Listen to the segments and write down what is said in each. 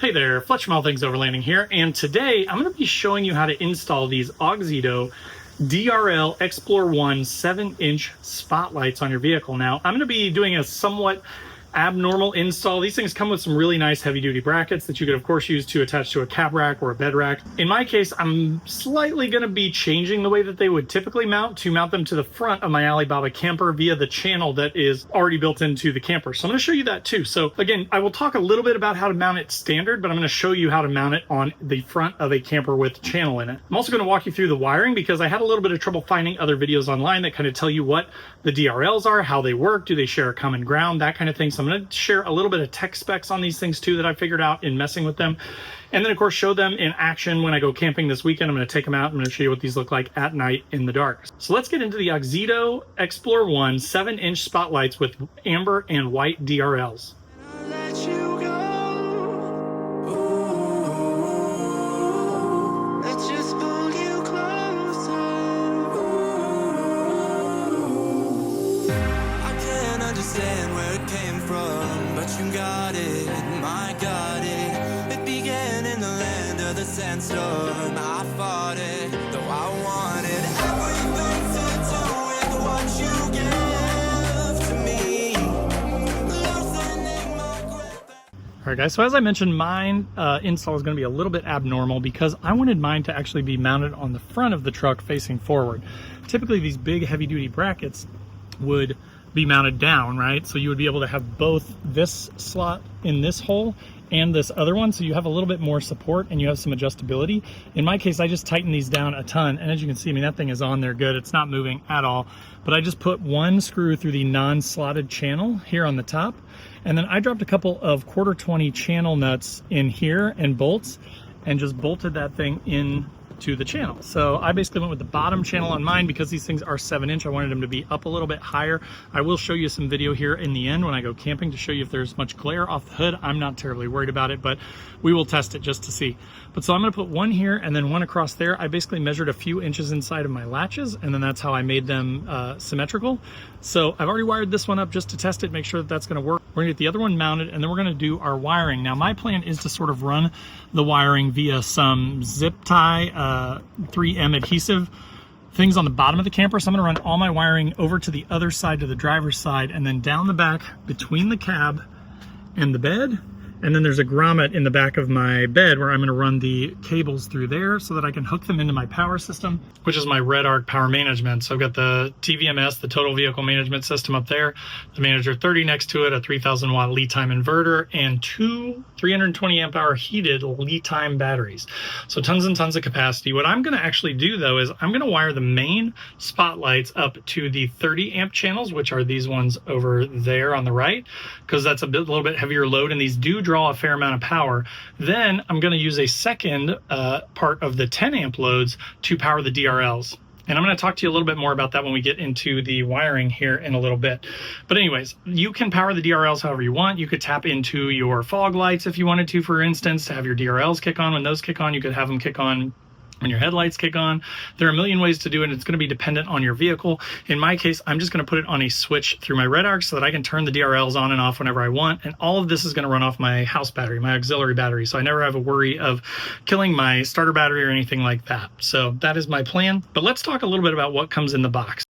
Hey there, Fletch from All Things Overlanding here, and today I'm going to be showing you how to install these AUXITO DRL Explore 1 7-inch spotlights on your vehicle. Now, I'm going to be doing a somewhat abnormal install. These things come with some really nice heavy-duty brackets that you could of course use to attach to a cab rack or a bed rack. In my case, I'm slightly going to be changing the way that they would typically mount to mount them to the front of my Alibaba camper via the channel that is already built into the camper. So I'm going to show you that too. So again, I will talk a little bit about how to mount it standard, but I'm going to show you how to mount it on the front of a camper with channel in it. I'm also going to walk you through the wiring because I had a little bit of trouble finding other videos online that kind of tell you what the DRLs are, how they work, do they share a common ground, that kind of thing. So I'm going to share a little bit of tech specs on these things too that I figured out in messing with them. And then of course show them in action when I go camping this weekend. I'm going to take them out. I'm going to show you what these look like at night in the dark. So let's get into the AUXITO Explore 1 7-inch spotlights with amber and white DRLs. Understand where it came from, but you got it, my got it. It began in the land of the sandstorm. I fought it, though I wanted everything to do with what you gave to me. Loosening my grip. All right, guys, so as I mentioned, mine install is going to be a little bit abnormal because I wanted mine to actually be mounted on the front of the truck facing forward. Typically, these big heavy-duty brackets would be mounted down, right? So you would be able to have both this slot in this hole and this other one, so you have a little bit more support and you have some adjustability. In my case, I just tightened these down a ton, and as you can see, I mean, that thing is on there good. It's not moving at all, but I just put one screw through the non-slotted channel here on the top, and then I dropped a couple of 1/4-20 channel nuts in here and bolts, and just bolted that thing in to the channel. So I basically went with the bottom channel on mine because these things are 7-inch. I wanted them to be up a little bit higher. I will show you some video here in the end when I go camping to show you if there's much glare off the hood. I'm not terribly worried about it, but we will test it just to see. But so I'm going to put one here and then one across there. I basically measured a few inches inside of my latches, and then that's how I made them symmetrical. So I've already wired this one up just to test it, make sure that that's going to work. We're going to get the other one mounted, and then we're going to do our wiring. Now my plan is to sort of run the wiring via some zip tie 3M adhesive things on the bottom of the camper. So I'm going to run all my wiring over to the other side, to the driver's side, and then down the back between the cab and the bed. And then there's a grommet in the back of my bed where I'm going to run the cables through there so that I can hook them into my power system, which is my Red Arc power management. So I've got the TVMS, the total vehicle management system up there, the Manager 30 next to it, a 3000 watt lead time inverter, and two 320 amp hour heated lead time batteries. So tons and tons of capacity. What I'm going to actually do though is I'm going to wire the main spotlights up to the 30 amp channels, which are these ones over there on the right, because that's a little bit heavier load, and these do draw a fair amount of power. Then I'm going to use a second part of the 10 amp loads to power the DRLs. And I'm going to talk to you a little bit more about that when we get into the wiring here in a little bit. But anyways, you can power the DRLs however you want. You could tap into your fog lights if you wanted to, for instance, to have your DRLs kick on. When those kick on, you could have them kick on when your headlights kick on. There are a million ways to do it. It's going to be dependent on your vehicle. In my case, I'm just going to put it on a switch through my Red Arc so that I can turn the DRLs on and off whenever I want. And all of this is going to run off my house battery, my auxiliary battery. So I never have a worry of killing my starter battery or anything like that. So that is my plan. But let's talk a little bit about what comes in the box.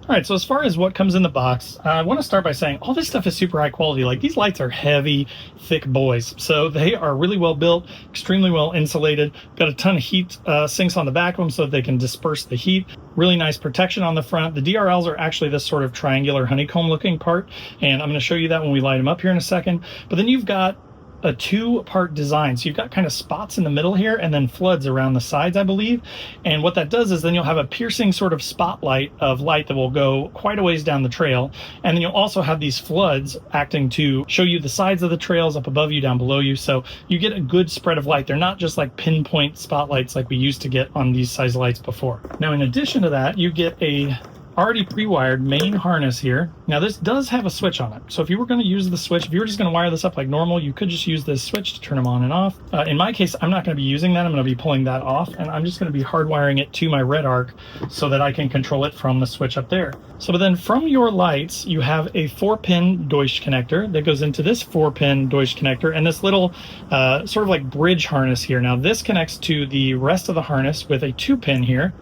All right, so as far as what comes in the box, I want to start by saying all this stuff is super high quality. Like, these lights are heavy, thick boys. So they are really well built, extremely well insulated. Got a ton of heat sinks on the back of them so that they can disperse the heat. Really nice protection on the front. The DRLs are actually this sort of triangular honeycomb looking part, and I'm going to show you that when we light them up here in a second. But then you've got a two-part design. So you've got kind of spots in the middle here and then floods around the sides, I believe. And what that does is then you'll have a piercing sort of spotlight of light that will go quite a ways down the trail. And then you'll also have these floods acting to show you the sides of the trails up above you, down below you. So you get a good spread of light. They're not just like pinpoint spotlights like we used to get on these size lights before. Now, in addition to that, you get a already pre-wired main harness here. Now this does have a switch on it. So if you were going to use the switch, if you were just going to wire this up like normal, you could just use this switch to turn them on and off. In my case, I'm not going to be using that. I'm going to be pulling that off, and I'm just going to be hardwiring it to my red arc so that I can control it from the switch up there. So then from your lights, you have a 4-pin Deutsch connector that goes into this 4-pin Deutsch connector and this little sort of like bridge harness here. Now this connects to the rest of the harness with a 2-pin here.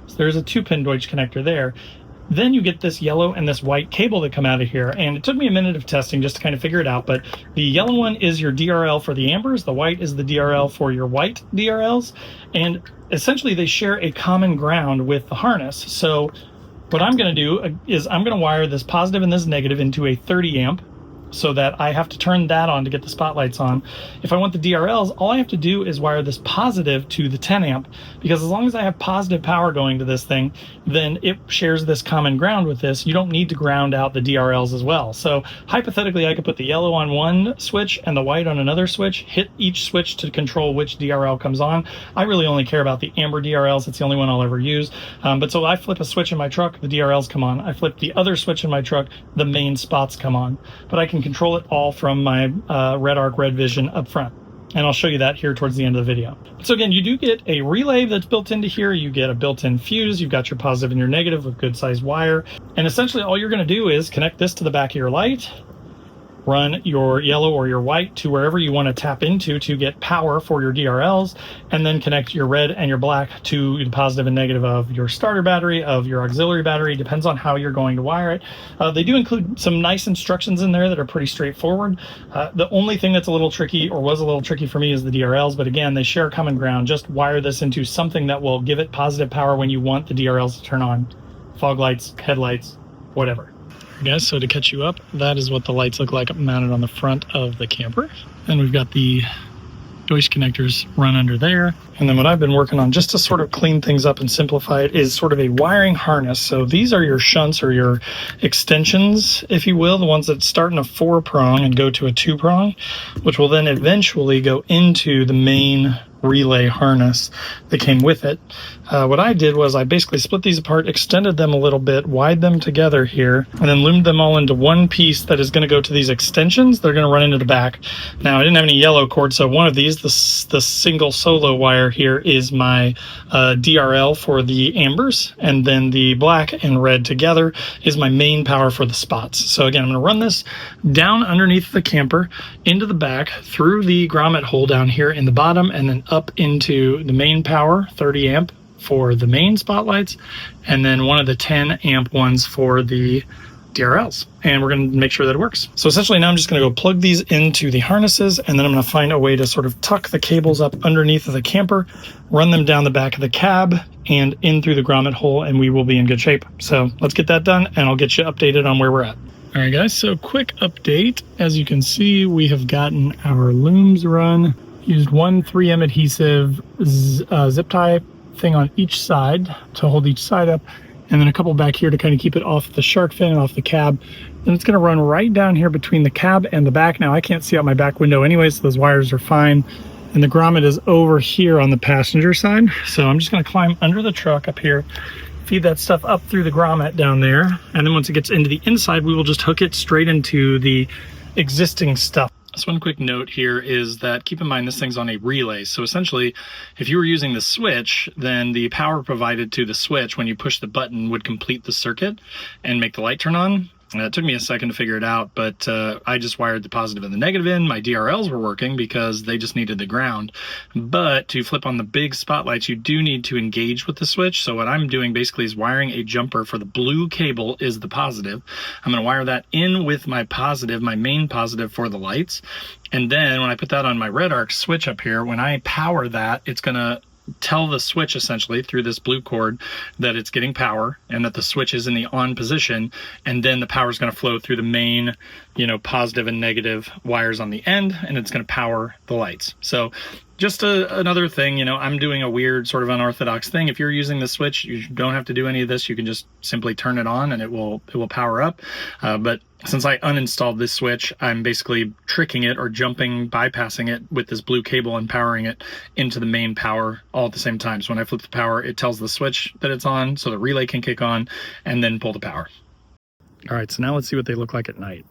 So there's a 2-pin Deutsch connector there. Then you get this yellow and this white cable that come out of here. And it took me a minute of testing just to kind of figure it out. But the yellow one is your DRL for the ambers. The white is the DRL for your white DRLs. And essentially they share a common ground with the harness. So what I'm going to do is I'm going to wire this positive and this negative into a 30 amp. So that I have to turn that on to get the spotlights on. If I want the DRLs, all I have to do is wire this positive to the 10 amp, because as long as I have positive power going to this thing, then it shares this common ground with this. You don't need to ground out the DRLs as well. So hypothetically, I could put the yellow on one switch and the white on another switch, hit each switch to control which DRL comes on. I really only care about the amber DRLs. It's the only one I'll ever use. But so I flip a switch in my truck, the DRLs come on. I flip the other switch in my truck, the main spots come on. But I can control it all from my red arc red vision up front, and I'll show you that here towards the end of the video. So again, you do get a relay that's built into here. You get a built-in fuse. You've got your positive and your negative with good sized wire, and essentially all you're going to do is connect this to the back of your light, run your yellow or your white to wherever you want to tap into to get power for your DRLs, and then connect your red and your black to the positive and negative of your starter battery, of your auxiliary battery. Depends on how you're going to wire it. They do include some nice instructions in there that are pretty straightforward. The only thing that's a little tricky, or was a little tricky for me, is the DRLs, but again, they share common ground. Just wire this into something that will give it positive power when you want the DRLs to turn on. Fog lights, headlights, whatever. Guys, so to catch you up, that is what the lights look like mounted on the front of the camper. And we've got the Deutsch connectors run under there. And then what I've been working on just to sort of clean things up and simplify it is sort of a wiring harness. So these are your shunts, or your extensions, if you will, the ones that start in a 4-prong and go to a 2-prong, which will then eventually go into the main relay harness that came with it. What I did was I basically split these apart, extended them a little bit, wired them together here, and then loomed them all into one piece that is going to go to these extensions. They're going to run into the back. Now, I didn't have any yellow cord, so one of these, the single solo wire here, is my DRL for the ambers, and then the black and red together is my main power for the spots. So again, I'm going to run this down underneath the camper, into the back, through the grommet hole down here in the bottom, and then up into the main power, 30 amp for the main spotlights, and then one of the 10 amp ones for the DRLs. And we're going to make sure that it works. So essentially now I'm just going to go plug these into the harnesses, and then I'm going to find a way to sort of tuck the cables up underneath of the camper, run them down the back of the cab and in through the grommet hole, and we will be in good shape. So let's get that done, and I'll get you updated on where we're at. All right, guys, so quick update. As you can see, we have gotten our looms run. Used one 3M adhesive zip tie thing on each side to hold each side up, and then a couple back here to kind of keep it off the shark fin and off the cab. And it's going to run right down here between the cab and the back. Now I can't see out my back window anyway, so those wires are fine. And the grommet is over here on the passenger side. So I'm just going to climb under the truck up here, feed that stuff up through the grommet down there. And then once it gets into the inside, we will just hook it straight into the existing stuff. So one quick note here is that keep in mind this thing's on a relay. So essentially, if you were using the switch, then the power provided to the switch when you push the button would complete the circuit and make the light turn on. It took me a second to figure it out, but I just wired the positive and the negative in. My DRLs were working because they just needed the ground. But to flip on the big spotlights, you do need to engage with the switch. So what I'm doing basically is wiring a jumper for the blue cable is the positive. I'm going to wire that in with my positive, my main positive for the lights. And then when I put that on my red arc switch up here, when I power that, it's going to tell the switch essentially through this blue cord that it's getting power and that the switch is in the on position, and then the power is going to flow through the main positive and negative wires on the end, and it's going to power the lights. So just another thing, I'm doing a weird sort of unorthodox thing. If you're using the switch, you don't have to do any of this. You can just simply turn it on and it will power up. But since I uninstalled this switch, I'm basically tricking it or bypassing it with this blue cable and powering it into the main power all at the same time. So when I flip the power, it tells the switch that it's on, so the relay can kick on and then pull the power. All right, so now let's see what they look like at night.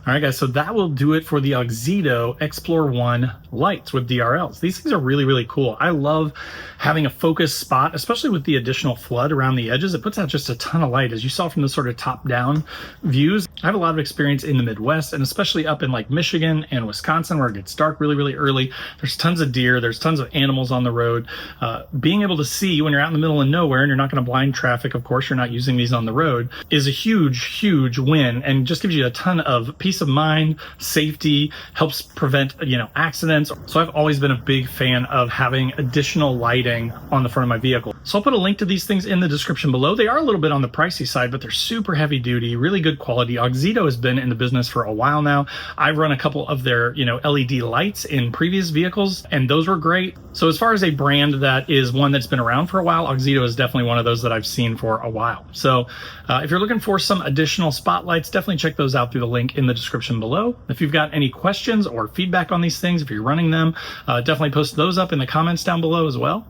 All right, guys, so that will do it for the AUXITO Explore 1 lights with DRLs. These things are really, really cool. I love having a focused spot, especially with the additional flood around the edges. It puts out just a ton of light, as you saw from the sort of top-down views. I have a lot of experience in the Midwest, and especially up in like Michigan and Wisconsin, where it gets dark really, really early. There's tons of deer. There's tons of animals on the road. Being able to see when you're out in the middle of nowhere and you're not going to blind traffic, of course, you're not using these on the road, is a huge, huge win, and just gives you a ton of peace of mind, safety, helps prevent, accidents. So I've always been a big fan of having additional lighting on the front of my vehicle. So I'll put a link to these things in the description below. They are a little bit on the pricey side, but they're super heavy duty, really good quality. AUXITO has been in the business for a while now. I've run a couple of their, LED lights in previous vehicles, and those were great. So as far as a brand that is one that's been around for a while, AUXITO is definitely one of those that I've seen for a while. So if you're looking for some additional spotlights, definitely check those out through the link in the description below. If you've got any questions or feedback on these things, if you're running them, definitely post those up in the comments down below as well.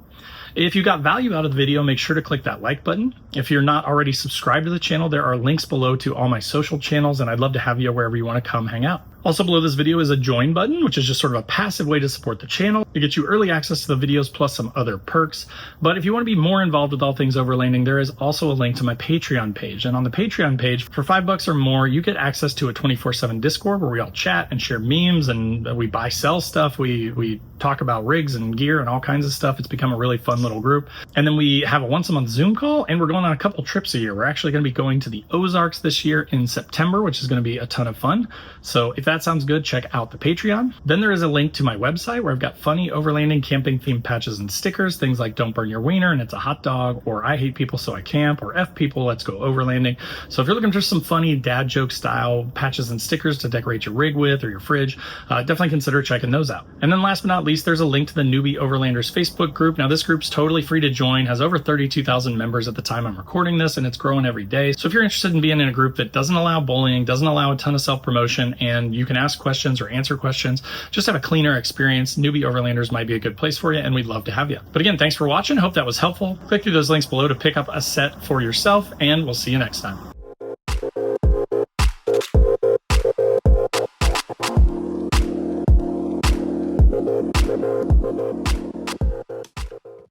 If you got value out of the video, make sure to click that like button. If you're not already subscribed to the channel, there are links below to all my social channels, and I'd love to have you wherever you want to come hang out. Also below this video is a join button, which is just sort of a passive way to support the channel. It gets you early access to the videos plus some other perks. But if you want to be more involved with all things overlanding, there is also a link to my Patreon page. And on the Patreon page, for $5 or more, you get access to a 24/7 Discord where we all chat and share memes, and we buy, sell stuff. We talk about rigs and gear and all kinds of stuff. It's become a really fun little group. And then we have a once a month Zoom call, and we're going on a couple trips a year. We're actually going to be going to the Ozarks this year in September, which is going to be a ton of fun. So if that sounds good, check out the Patreon. Then there is a link to my website where I've got funny overlanding camping themed patches and stickers, things like don't burn your wiener and it's a hot dog, or I hate people so I camp, or F people, let's go overlanding. So if you're looking for some funny dad joke style patches and stickers to decorate your rig with or your fridge, definitely consider checking those out. And then last but not least, there's a link to the Newbie Overlanders Facebook group. Now this group's totally free to join, has over 32,000 members at the time I'm recording this, and it's growing every day. So if you're interested in being in a group that doesn't allow bullying, doesn't allow a ton of self-promotion, and you can ask questions or answer questions, just have a cleaner experience, Newbie Overlanders might be a good place for you, and we'd love to have you. But again, thanks for watching. Hope that was helpful. Click through those links below to pick up a set for yourself, and we'll see you next time.